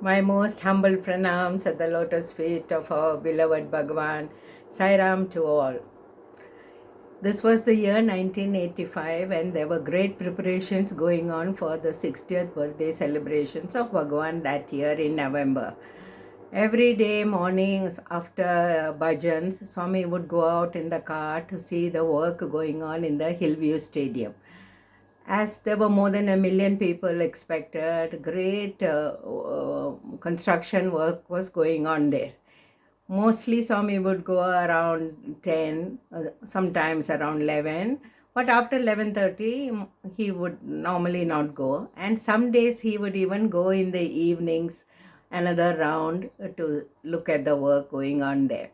My most humble pranams at the lotus feet of our beloved Bhagavan. Sai Ram to all. This was the year 1985, and there were great preparations going on for the 60th birthday celebrations of Bhagavan that year in November. Every day mornings after bhajans, Swami would go out in the car to see the work going on in the Hillview Stadium. As there were more than 1 million people expected, great construction work was going on there. Mostly Swami would go around 10, sometimes around 11, but after 11:30 he would normally not go, and some days he would even go in the evenings another round to look at the work going on there.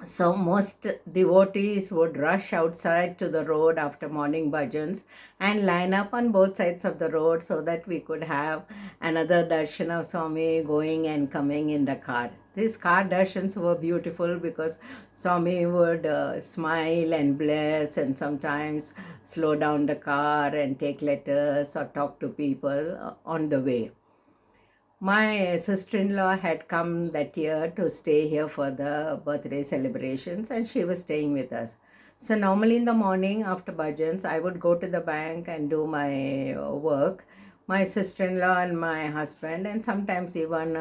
So most devotees would rush outside to the road after morning bhajans and line up on both sides of the road so that we could have another darshan of Swami going and coming in the car. These car darshans were beautiful because Swami would smile and bless and sometimes slow down the car and take letters or talk to people on the way. My sister-in-law had come that year to stay here for the birthday celebrations, and she was staying with us. So normally in the morning after bhajans, I would go to the bank and do my work. My sister-in-law and my husband, and sometimes even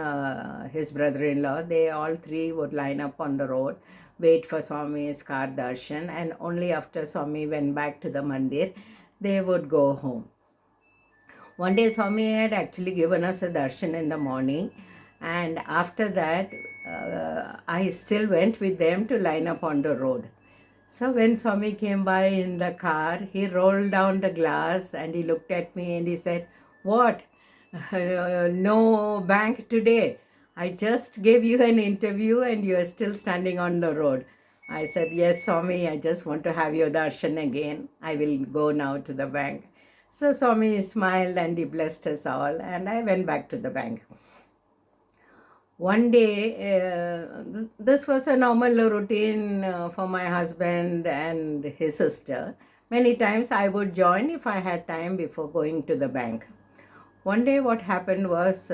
his brother-in-law, they all three would line up on the road, wait for Swami's car darshan, and only after Swami went back to the mandir, they would go home. One day Swami had actually given us a darshan in the morning, and after that I still went with them to line up on the road. So when Swami came by in the car, he rolled down the glass and he looked at me and he said, "What? No bank today? I just gave you an interview and you are still standing on the road." I said, "Yes, Swami, I just want to have your darshan again. I will go now to the bank." So Swami smiled and he blessed us all, and I went back to the bank. One day, this was a normal routine for my husband and his sister. Many times I would join if I had time before going to the bank. One day what happened was,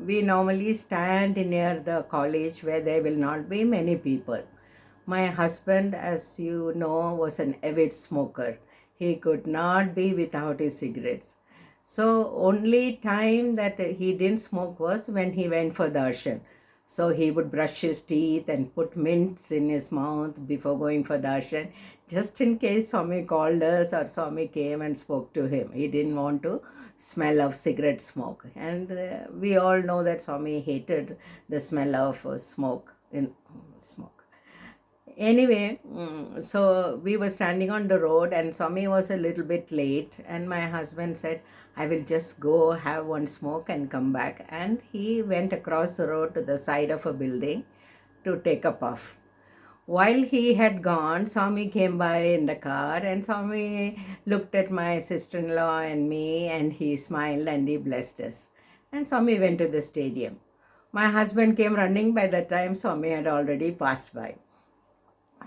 we normally stand near the college where there will not be many people. My husband, as you know, was an avid smoker. He could not be without his cigarettes. So only time that he didn't smoke was when he went for darshan. So he would brush his teeth and put mints in his mouth before going for darshan, just in case Swami called us or Swami came and spoke to him. He didn't want to smell of cigarette smoke. And we all know that Swami hated the smell of smoke. Anyway, so we were standing on the road and Swami was a little bit late, and my husband said, "I will just go have one smoke and come back." And he went across the road to the side of a building to take a puff. While he had gone, Swami came by in the car, and Swami looked at my sister-in-law and me, and he smiled and he blessed us. And Swami went to the stadium. My husband came running. By the time Swami had already passed by.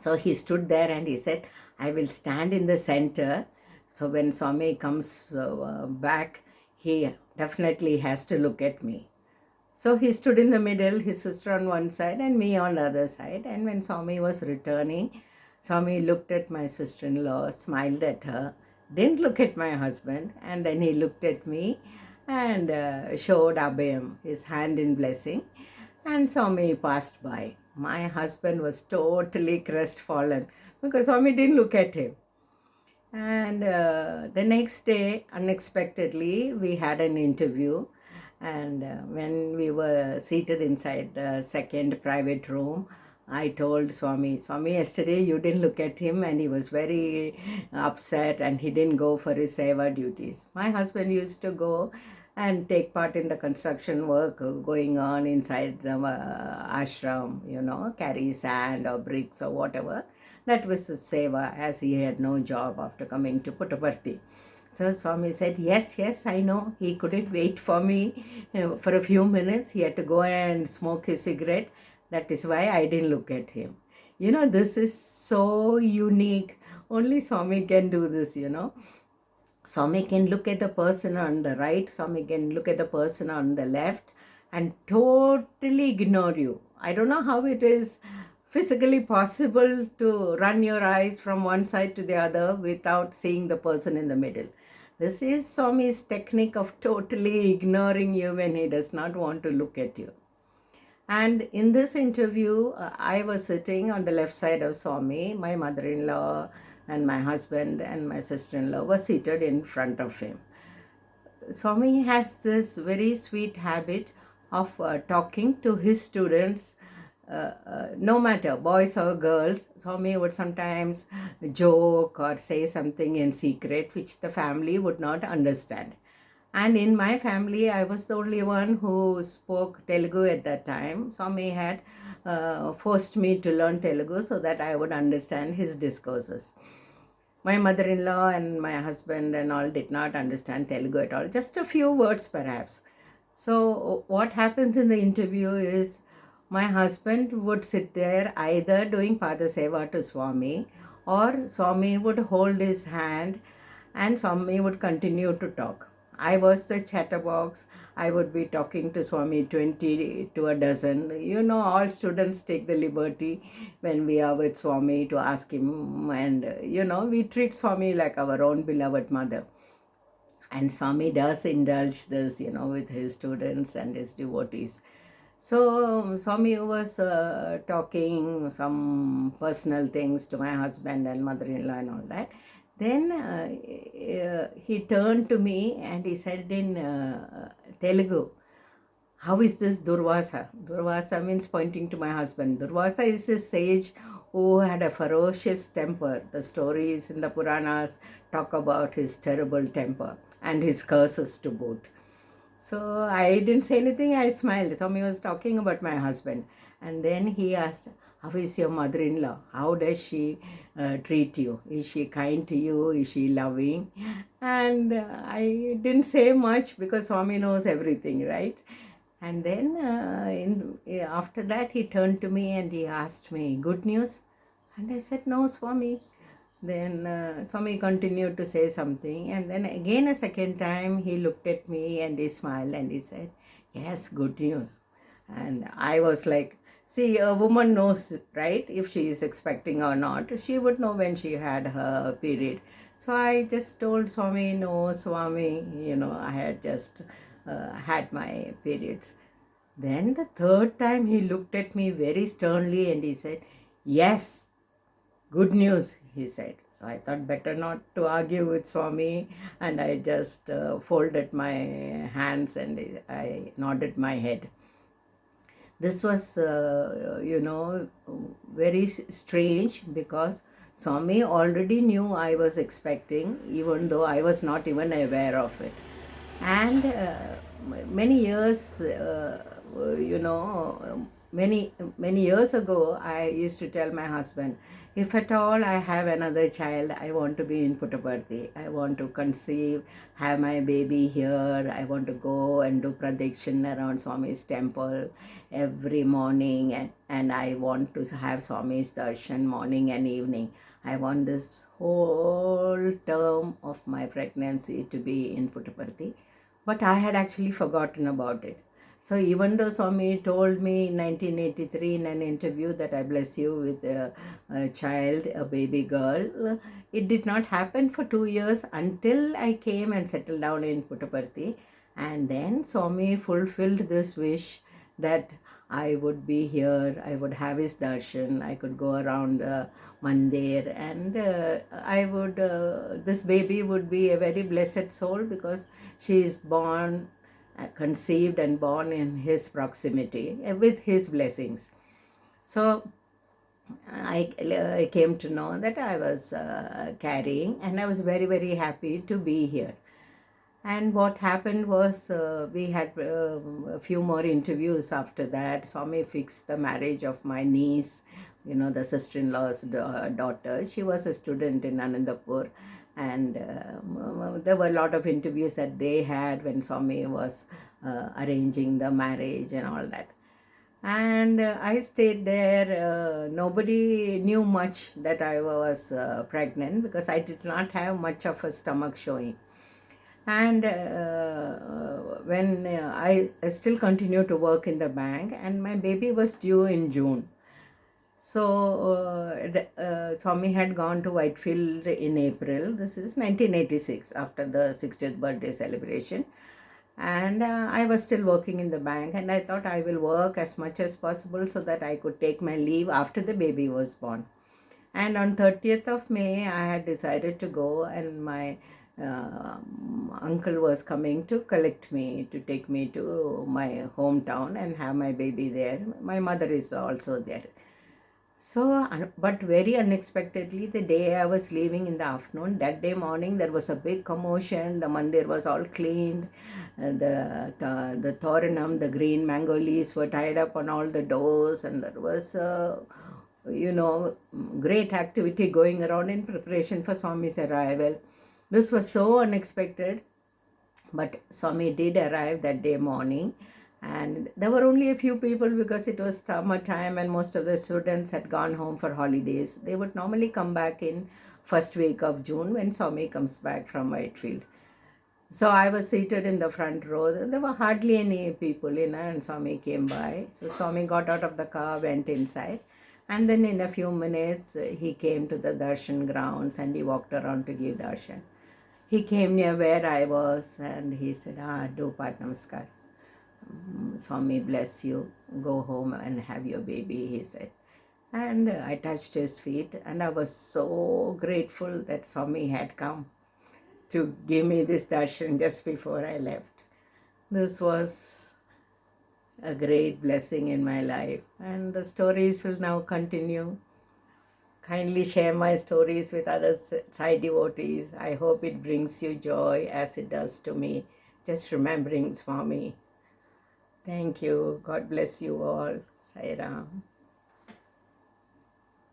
So he stood there and he said, "I will stand in the center. So when Swami comes back, he definitely has to look at me." So he stood in the middle, his sister on one side and me on the other side. And when Swami was returning, Swami looked at my sister-in-law, smiled at her, didn't look at my husband, and then he looked at me and showed Abhayam, his hand in blessing. And Swami passed by. My husband was totally crestfallen because Swami didn't look at him. And the next day, unexpectedly, we had an interview. And when we were seated inside the second private room, I told Swami, "Swami, yesterday you didn't look at him and he was very upset and he didn't go for his seva duties." My husband used to go and take part in the construction work going on inside the ashram, carry sand or bricks or whatever. That was his seva, as he had no job after coming to Puttaparthi. So Swami said, yes, I know. He couldn't wait for me for a few minutes. He had to go and smoke his cigarette. That is why I didn't look at him. This is so unique. Only Swami can do this. Swami can look at the person on the right, Swami can look at the person on the left, and totally ignore you. I don't know how it is physically possible to run your eyes from one side to the other without seeing the person in the middle. This is Swami's technique of totally ignoring you when he does not want to look at you. And in this interview, I was sitting on the left side of Swami. My mother-in-law and my husband and my sister-in-law were seated in front of him. Swami has this very sweet habit of talking to his students, no matter boys or girls. Swami would sometimes joke or say something in secret which the family would not understand. And in my family, I was the only one who spoke Telugu at that time. Swami had forced me to learn Telugu so that I would understand his discourses. My mother-in-law and my husband and all did not understand Telugu at all, just a few words perhaps. So what happens in the interview is my husband would sit there either doing Pada Seva to Swami, or Swami would hold his hand and Swami would continue to talk. I was the chatterbox. I would be talking to Swami 20 to a dozen. All students take the liberty when we are with Swami to ask him, and we treat Swami like our own beloved mother. And Swami does indulge this, with his students and his devotees. So Swami was talking some personal things to my husband and mother-in-law and all that. Then he turned to me and he said in Telugu, "How is this Durvasa?" Durvasa means pointing to my husband. Durvasa is a sage who had a ferocious temper. The stories in the Puranas talk about his terrible temper and his curses to boot. So I didn't say anything, I smiled. Swami was talking about my husband. And then he asked, "How is your mother-in-law? How does she treat you? Is she kind to you? Is she loving?" And I didn't say much because Swami knows everything, right? And then after that, he turned to me and he asked me, "Good news?" And I said, "No, Swami." Then Swami continued to say something, and then again a second time he looked at me and he smiled and he said, "Yes, good news." And I was like, see, a woman knows, right, if she is expecting or not. She would know when she had her period. So I just told Swami, "No, Swami, I had just had my periods." Then the third time he looked at me very sternly and he said, "Yes, good news," he said. So I thought better not to argue with Swami, and I just folded my hands and I nodded my head. This was, very strange because Swami already knew I was expecting, even though I was not even aware of it. And many years, many years ago, I used to tell my husband, if at all I have another child, I want to be in Puttaparthi. I want to conceive, have my baby here. I want to go and do pradikshan around Swami's temple every morning, and I want to have Swami's darshan morning and evening. I want this whole term of my pregnancy to be in Puttaparthi. But I had actually forgotten about it. So even though Swami told me in 1983 in an interview that I bless you with a child, a baby girl, it did not happen for 2 years until I came and settled down in Puttaparthi. And then Swami fulfilled this wish that I would be here, I would have his darshan, I could go around the mandir, and this baby would be a very blessed soul because she is born, conceived and born in his proximity with his blessings. So I came to know that I was carrying, and I was very, very happy to be here. And what happened was we had a few more interviews after that. Swami fixed the marriage of my niece, the sister-in-law's daughter. She was a student in Anandapur. And there were a lot of interviews that they had when Swami was arranging the marriage and all that. And I stayed there. Nobody knew much that I was pregnant because I did not have much of a stomach showing. And when I still continued to work in the bank, and my baby was due in June. So Swami had gone to Whitefield in April. This is 1986, after the 60th birthday celebration. And I was still working in the bank, and I thought I will work as much as possible so that I could take my leave after the baby was born. And on 30th of May, I had decided to go, and my uncle was coming to collect me, to take me to my hometown and have my baby there. My mother is also there. So, but very unexpectedly, the day I was leaving in the afternoon, that day morning, there was a big commotion. The mandir was all cleaned. The thoranam, the green mango leaves were tied up on all the doors, and there was great activity going around in preparation for Swami's arrival. This was so unexpected, but Swami did arrive that day morning, and there were only a few people because it was summer time and most of the students had gone home for holidays. They would normally come back in first week of June when Swami comes back from Whitefield. So I was seated in the front row. There were hardly any people, and Swami came by. So Swami got out of the car, went inside, and then in a few minutes he came to the darshan grounds and he walked around to give darshan. He came near where I was and he said, do Pad Namaskar. Swami bless you. Go home and have your baby, he said. And I touched his feet, and I was so grateful that Swami had come to give me this darshan just before I left. This was a great blessing in my life, and the stories will now continue. Kindly share my stories with other Sai devotees. I hope it brings you joy as it does to me, just remembering Swami. Thank you. God bless you all. Sai Ram.